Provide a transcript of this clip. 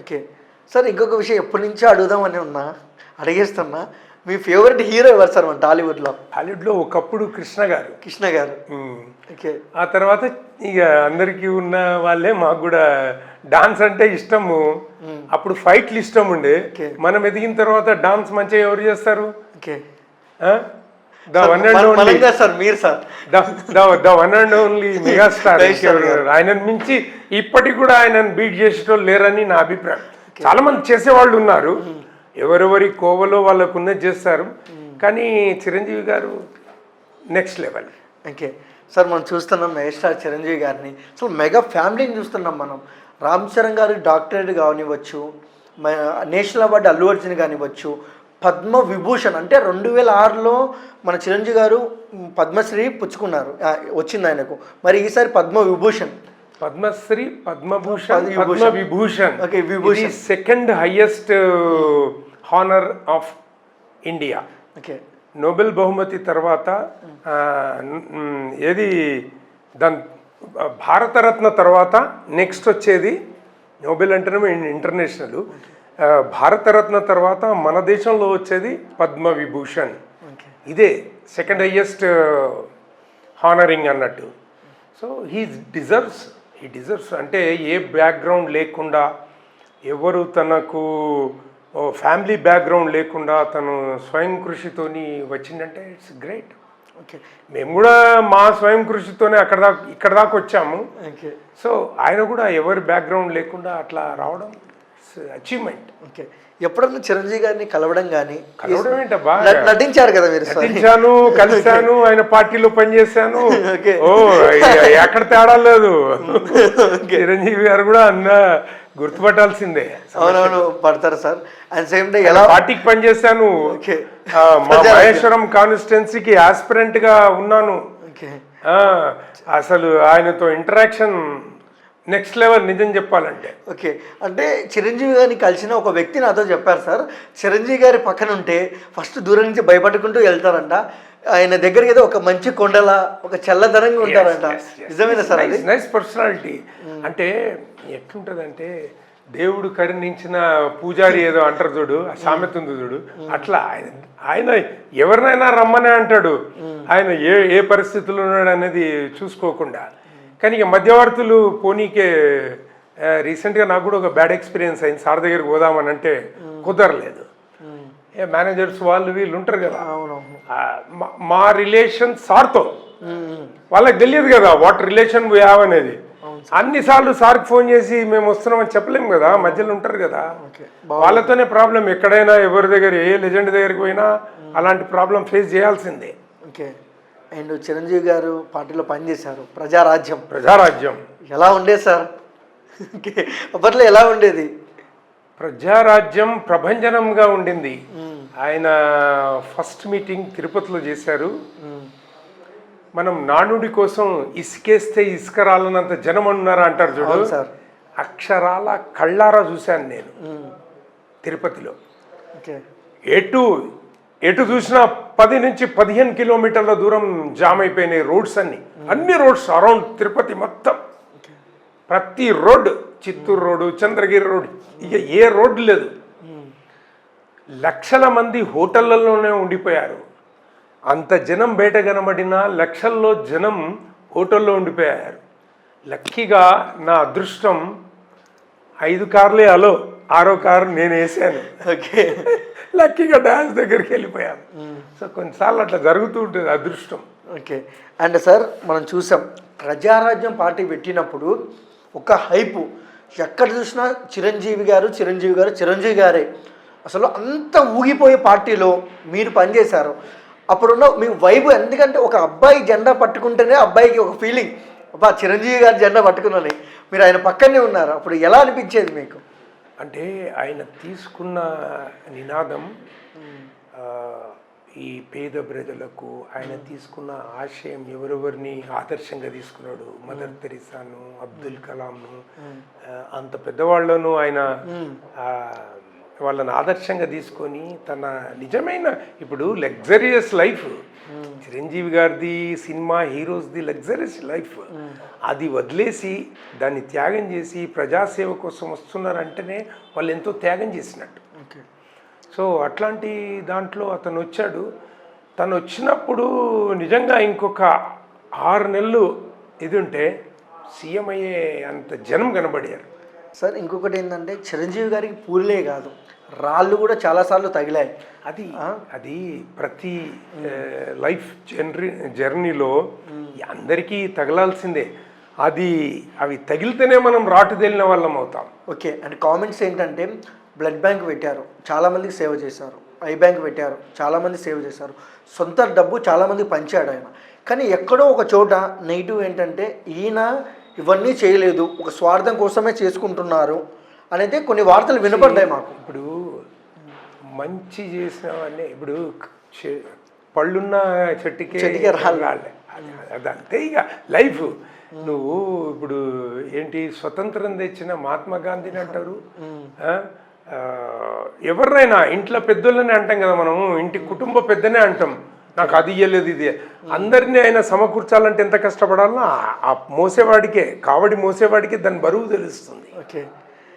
Okay. Sir ఇంకొక విషయం ఎప్పటి నుంచో అడుగుదామని అడిగేస్తున్నా. మీ ఫేవరెట్ హీరో ఎవరు సార్ మన టాలీవుడ్‌లో? హాలీవుడ్‌లో ఒకప్పుడు కృష్ణ గారు. కృష్ణ గారు. ఓకే. ఆ తర్వాత ఇక అందరికీ ఉన్న వాళ్ళే మాకు కూడా డాన్స్ అంటే ఇష్టము. అప్పుడు ఫైట్లు ఇష్టం ఉండే. మనం ఎదిగిన తర్వాత డాన్స్ మంచిగా ఎవరు చేస్తారు? Okay. The one and only sir మీరు sir the one and only megastar. ఆయనను మించి ఇప్పటికి కూడా ఆయనను బీట్ చేసేటోళ్ళు లేరని నా అభిప్రాయం. చాలా మంది చేసేవాళ్ళు ఉన్నారు, ఎవరెవరి కోవలో వాళ్ళకున్నది చేస్తారు, కానీ చిరంజీవి గారు నెక్స్ట్ లెవెల్. ఓకే సార్, మనం చూస్తున్నాం మెగాస్టార్ చిరంజీవి గారిని, అసలు మెగా ఫ్యామిలీని చూస్తున్నాం మనం. రామ్ చరణ్ గారి డాక్టరేట్ కానివ్వచ్చు, నేషనల్ అవార్డు అల్లు అర్జున్ కానివ్వచ్చు, పద్మ విభూషణ్ అంటే 2006లో మన చిరంజీవి గారు పద్మశ్రీ పుచ్చుకున్నారు, వచ్చింది ఆయనకు. మరి ఈసారి Padma Vibhushan, Padmashri, Padmabhushan, Padma Vibhushan. Okay, Vibhushan second highest honour of India. Okay, Nobel బహుమతి తర్వాత ఏది దాని భారతరత్న తర్వాత నెక్స్ట్ వచ్చేది నోబెల్ అంటేనే ఇంటర్నేషనల్. భారతరత్న తర్వాత మన దేశంలో వచ్చేది పద్మ విభూషణ్. ఇదే సెకండ్ హైయెస్ట్ హానరింగ్ అన్నట్టు. సో హీ డిజర్వ్స్ అంటే ఏ బ్యాక్గ్రౌండ్ లేకుండా, ఎవరు తనకు ఫ్యామిలీ బ్యాక్గ్రౌండ్ లేకుండా తను స్వయం కృషితోని వచ్చిందంటే ఇట్స్ గ్రేట్. ఓకే, మేము కూడా మా స్వయం కృషితోనే ఇక్కడ దాకా వచ్చాము. ఓకే, సో ఆయన కూడా ఎవరి బ్యాక్గ్రౌండ్ లేకుండా అట్లా రావడం అచీవ్మెంట్. ఓకే, ఎప్పుడన్నా చిరంజీవి గారిని కలవడం కానీ ఏంటబ్బా, నటించారు కదా మీరు? నటించాను, కలిశాను, ఆయన పార్టీలో పనిచేశాను. ఎక్కడ తేడా లేదు. చిరంజీవి గారు కూడా అన్న గుర్తుపట్టాల్సిందే. అవునవును, పడతారు సార్. అండ్ సేమ్ డే ఎలా పార్టీకి పనిచేశాను, మా మహేశ్వరం కాన్స్టిట్యున్సీకి ఆస్పిరెంట్ గా ఉన్నాను. అసలు ఆయనతో ఇంటరాక్షన్ నెక్స్ట్ లెవెల్ నిజం చెప్పాలంటే. ఓకే, అంటే చిరంజీవి గారిని కలిసిన ఒక వ్యక్తి నాతో చెప్పారు సార్, చిరంజీవి గారి పక్కన ఉంటే ఫస్ట్ దూరం నుంచి భయపడుకుంటూ వెళ్తారంట, ఆయన దగ్గరికి ఏదో ఒక మంచి కొండల ఒక చల్లదనంగా ఉంటారంట. నిజమేనా సార్? అది నైస్ పర్సనాలిటీ. అంటే ఎట్లుంటుందంటే దేవుడు కరుణించిన పూజారి ఏదో అంటారు చూడు, ఆ సామెత ఉంది చూడు, అట్లా ఆయన ఎవరినైనా రమ్మనే అంటాడు. ఆయన ఏ పరిస్థితుల్లో ఉన్నాడు అనేది చూసుకోకుండా. కానీ ఇక మధ్యవర్తులు పోనీకే రీసెంట్గా నాకు కూడా ఒక బ్యాడ్ ఎక్స్పీరియన్స్ అయింది. సార్ దగ్గరికి పోదామని అంటే కుదరలేదు. మేనేజర్స్ వాళ్ళు వీళ్ళు ఉంటారు కదా, మా రిలేషన్ సార్తో వాళ్ళకి తెలియదు కదా వాట్ రిలేషన్ వీ హ్యావ్ అనేది. అన్నిసార్లు సార్కి ఫోన్ చేసి మేము వస్తున్నామని చెప్పలేము కదా, మధ్యలో ఉంటారు కదా, వాళ్ళతోనే ప్రాబ్లం. ఎక్కడైనా ఎవరి దగ్గర ఏ లెజెండ్ దగ్గరికి పోయినా అలాంటి ప్రాబ్లం ఫేస్ చేయాల్సిందే. ఓకే, అండ్ చిరంజీవి గారు పార్టీలో పనిచేశారు, ప్రజారాజ్యం ఎలా ఉండేది సార్? అప్పట్లో ఎలా ఉండేది? ప్రజారాజ్యం ప్రభంజనంగా ఉండింది. ఆయన ఫస్ట్ మీటింగ్ తిరుపతిలో చేశారు. మనం నానుడి కోసం ఇసుకేస్తే ఇసుక రాలనంత జనం ఉన్నారా అంటారు చూడు, అక్షరాల కళ్ళారా చూశాను నేను తిరుపతిలో. ఎటు చూసినా 10 నుంచి 15 కిలోమీటర్ల దూరం జామ్ అయిపోయినాయి రోడ్స్ అన్ని రోడ్స్ అరౌండ్ తిరుపతి మొత్తం. ప్రతి road, Chittoor road, Chandragiri road, ఇక ఏ రోడ్డు లేదు. లక్షల మంది హోటళ్లలోనే ఉండిపోయారు. అంత జనం బయట కనబడిన లక్షల్లో జనం హోటల్లో ఉండిపోయారు. లక్కీగా నా అదృష్టం 5 కార్లే అలో, 6వ కారు నేను వేసాను. ఓకే, లక్కీగా డాన్స్ దగ్గరికి వెళ్ళిపోయాను. సో కొన్నిసార్లు అట్లా జరుగుతూ ఉంటుంది అదృష్టం. ఓకే, అండ్ సార్ మనం చూసాం ప్రజారాజ్యం పార్టీ పెట్టినప్పుడు ఒక హైపు, ఎక్కడ చూసినా చిరంజీవి గారే. అసలు అంత ఊగిపోయే పార్టీలో మీరు పనిచేశారు. అప్పుడున్న మీ వైబు, ఎందుకంటే ఒక అబ్బాయి జెండా పట్టుకుంటేనే అబ్బాయికి ఒక ఫీలింగ్, అబ్బా చిరంజీవి గారి జెండా పట్టుకున్నాను, మీరు ఆయన పక్కనే ఉన్నారు. అప్పుడు ఎలా అనిపించేది మీకు? అంటే ఆయన తీసుకున్న నినాదం ఈ పేద ప్రజలకు, ఆయన తీసుకున్న ఆశయం, ఎవరెవరిని ఆదర్శంగా తీసుకున్నాడు, మదర్ తెరిసాను, అబ్దుల్ కలాంను, అంత పెద్దవాళ్లను ఆయన వాళ్ళని ఆదర్శంగా తీసుకొని తన నిజమైన ఇప్పుడు లగ్జరియస్ లైఫ్ చిరంజీవి గారిది సినిమా హీరోస్ది లగ్జరియస్ లైఫ్ అది వదిలేసి దాన్ని త్యాగం చేసి ప్రజాసేవ కోసం వస్తున్నారంటేనే వాళ్ళు ఎంతో త్యాగం చేసినట్టు. ఓకే. సో అట్లాంటి దాంట్లో అతను వచ్చాడు. తను వచ్చినప్పుడు నిజంగా ఇంకొక 6 నెలలు ఇది ఉంటే సీఎం అయ్యే అంత జనం కనబడారు. సార్ ఇంకొకటి ఏంటంటే చిరంజీవి గారికి పూలే కాదు, రాళ్ళు కూడా చాలాసార్లు తగిలాయి. అది ప్రతి లైఫ్ జర్నీలో అందరికీ తగలాల్సిందే. అవి తగిలితేనే మనం రాటు తేలిన వాళ్ళం అవుతాం. ఓకే. అండ్ కామెంట్స్ ఏంటంటే బ్లడ్ బ్యాంక్ పెట్టారు, చాలామందికి సేవ చేశారు, ఐ బ్యాంక్ పెట్టారు, చాలామంది సేవ చేశారు, సొంత డబ్బు చాలామంది పంచాడు ఆయన. కానీ ఎక్కడో ఒక చోట నెగిటివ్ ఏంటంటే ఈయన ఇవన్నీ చేయలేదు, ఒక స్వార్థం కోసమే చేసుకుంటున్నారు అనేది కొన్ని వార్తలు వినపడ్డాయి మాకు. ఇప్పుడు మంచి చేసినవన్నీ ఇప్పుడు పళ్ళున్న చెట్టుకే రాళ్ళే, అదంతే ఇక లైఫ్. నువ్వు ఇప్పుడు ఏంటి స్వతంత్రం తెచ్చిన మహాత్మా గాంధీని అంటారు, ఎవరినైనా ఇంట్లో పెద్దోళ్ళని అంటాం కదా, మనము ఇంటి కుటుంబ పెద్దనే అంటాం. నాకు అది ఇయ్యలేదు ఇది, అందరినీ ఆయన సమకూర్చాలంటే ఎంత కష్టపడాలో ఆ మోసేవాడికే, కావడి మోసేవాడికే దాని బరువు తెలుస్తుంది. ఓకే.